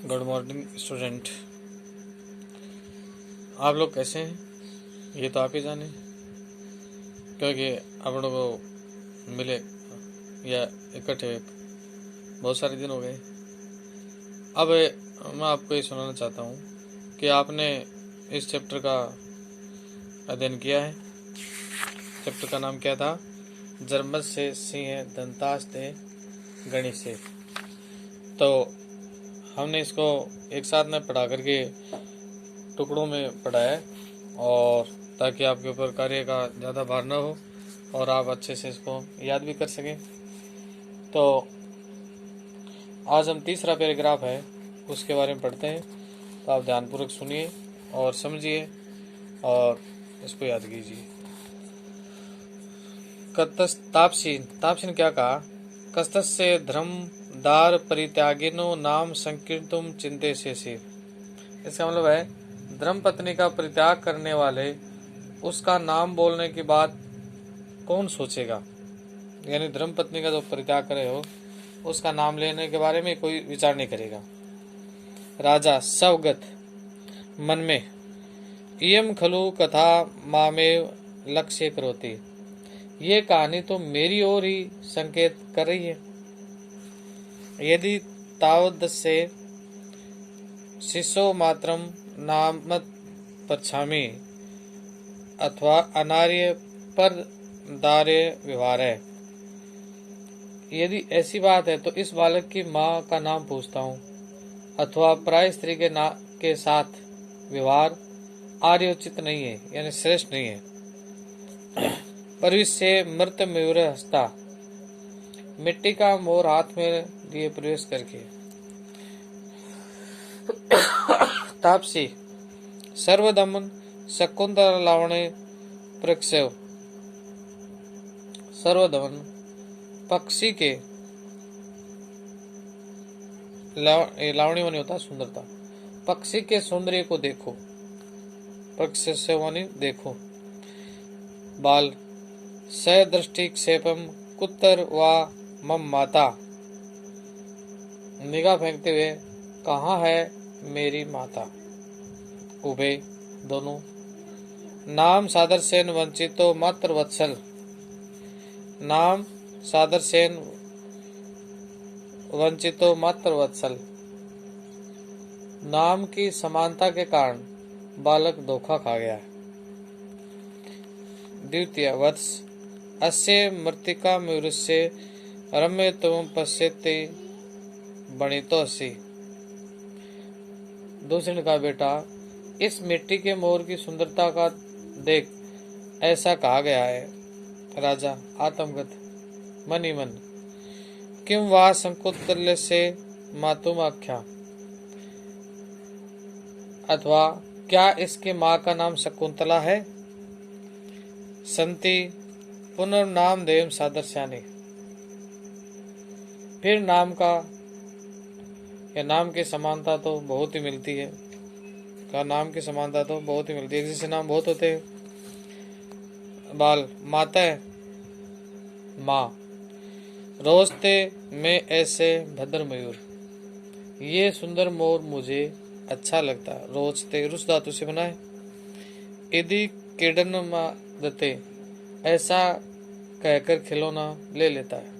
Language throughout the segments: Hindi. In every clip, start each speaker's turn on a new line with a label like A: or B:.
A: Good morning student. आप लोग कैसे हैं ये तो आप ही जाने, क्योंकि आप लोगों को मिले या इकट्ठे बहुत सारे दिन हो गए। अब मैं आपको ये सुनाना चाहता हूँ कि आपने इस चैप्टर का अध्ययन किया है। चैप्टर का नाम क्या था? जर्मस से सिंह दंतास्ते गणित। तो हमने इसको एक साथ में पढ़ा करके टुकड़ों में पढ़ा है, और ताकि आपके ऊपर कार्य का ज़्यादा भार न हो और आप अच्छे से इसको याद भी कर सकें। तो आज हम तीसरा पैराग्राफ है उसके बारे में पढ़ते हैं। तो आप ध्यानपूर्वक सुनिए और समझिए और इसको याद कीजिए। तापसीन क्या कहा? कस्तस्य धर्म दार परित्यागिनो नाम संकीर्तुम चिंते से। इसका मतलब है धर्म पत्नी का परित्याग करने वाले उसका नाम बोलने की बात कौन सोचेगा। यानी धर्म पत्नी का जो परित्याग करे हो उसका नाम लेने के बारे में कोई विचार नहीं करेगा। राजा सवगत मन में इयम खलु कथा मामेव लक्ष्य करोति। ये कहानी तो मेरी ओर ही संकेत कर रही है। यदि तावदस्य शिशो मात्रम नामत पच्छामि अथवा अनार्य पर दार्य व्यवहार है। यदि ऐसी बात है तो इस बालक की माँ का नाम पूछता हूँ अथवा प्राय स्त्री के साथ व्यवहार आर्योचित नहीं है, यानी श्रेष्ठ नहीं है। पर इससे मृत मयूर हंसता मिट्टी का मोर हाथ में लिए प्रवेश करके। तापसी सर्वदमन शकुंतला लावण्य प्रक्षेव। सर्वदमन पक्षी के लावणी वानी होता सुंदरता। पक्षी के सौंदर्य को देखो, प्रक्षेपवानी देखो। बाल स दृष्टि क्षेपम कुत्तर व मम माता। निगाह फेंकते हुए कहाँ है मेरी माता। उभे दोनों नाम सादर सेन वंचितो मात्र वत्सल। नाम सादर सेन वंचितो मात्र वत्सल। नाम की समानता के कारण बालक धोखा खा गया है। द्वितीय वत्स अस्य मृतिका मयूरस्य रम्य तुम पश्यते बणितो अस्सी। दूसरे ने कहा, बेटा इस मिट्टी के मोर की सुंदरता का देख, ऐसा कहा गया है। राजा आत्मगत मन ही मन किम वा संकुतल्य से मातुम आख्या। अथवा क्या इसके माँ का नाम शकुंतला है। संति पुनर्नाम देव सादृश्यानि। फिर नाम का या नाम की समानता तो बहुत ही मिलती है। का नाम की समानता तो बहुत ही मिलती है, एक जैसे नाम बहुत होते हैं। बाल माता है माँ। रोजते में ऐसे भद्र मयूर। ये सुंदर मोर मुझे अच्छा लगता है। रोजते रुस धातु से बना है। यदि किडन दते ऐसा कहकर खिलौना ले लेता है।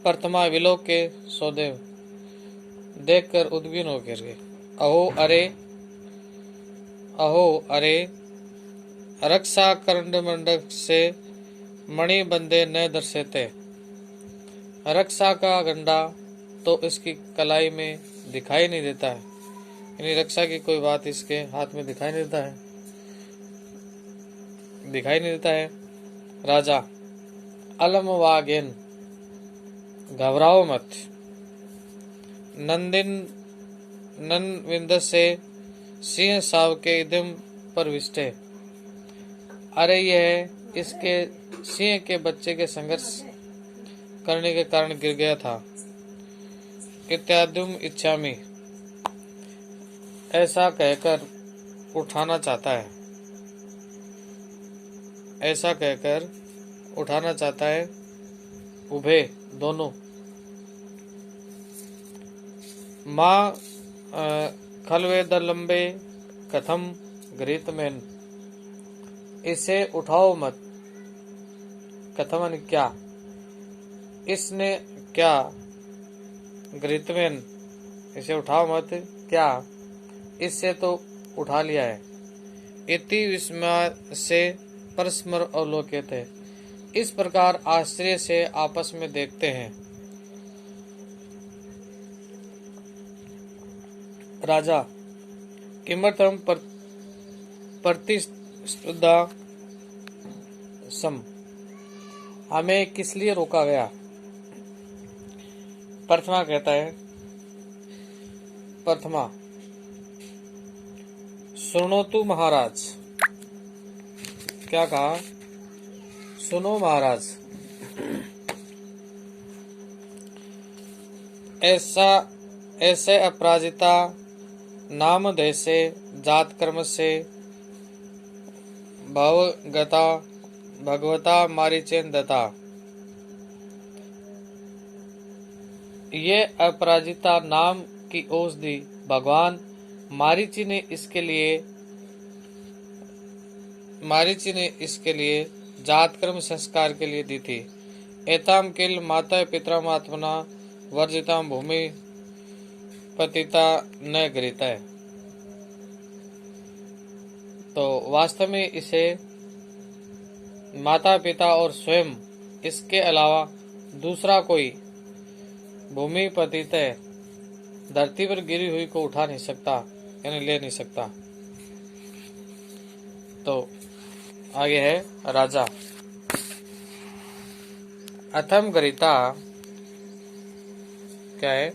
A: प्रथमा विलोक के सौदेव देखकर उद्विग्न होकर गए। अहो अरे रक्षा करंड मंडक से मणि बंदे न दर्शेते। रक्षा का गंडा तो इसकी कलाई में दिखाई नहीं देता है, यानी रक्षा की कोई बात इसके हाथ में दिखाई नहीं देता है। राजा अलम वागेन घबराओ मत। नंदविंद से सिंह साव के इदम पर विष्टे। अरे यह इसके सिंह के बच्चे के संघर्ष करने के कारण गिर गया था। इत्यादुम इच्छामि ऐसा कहकर उठाना चाहता है। उभे दोनों माँ खलवेदलंबे कथम गृहीतमेन, इसे उठाओ मत। कथमन क्या, इसने क्या, गृहीतमेन इसे उठाओ मत, क्या इससे तो उठा लिया है। इति विस्मय से परस्पर अवलोकित है, इस प्रकार आश्चर्य से आपस में देखते हैं। राजा किमर्थम प्रतिस्पर्धा सम, हमें किस लिए रोका गया। प्रथमा कहता है, प्रथमा सुनो तू महाराज, क्या कहा, सुनो महाराज, ऐसा ऐसे अपराजिता नाम देशे जात कर्म से भवगता भगवता मारीचेन दत्ता। ये अपराजिता नाम की औषधि भगवान मारीची ने इसके लिए जात कर्म संस्कार के लिए दी थी। एताम किल माता पितरा आत्मना वर्जिताम भूमि पतिता न गृहीता है। तो वास्तव में इसे माता पिता और स्वयं इसके अलावा दूसरा कोई भूमि पतित धरती पर गिरी हुई को उठा नहीं सकता, यानी ले नहीं सकता। तो आगे है राजा। अथम गृहीता क्या है,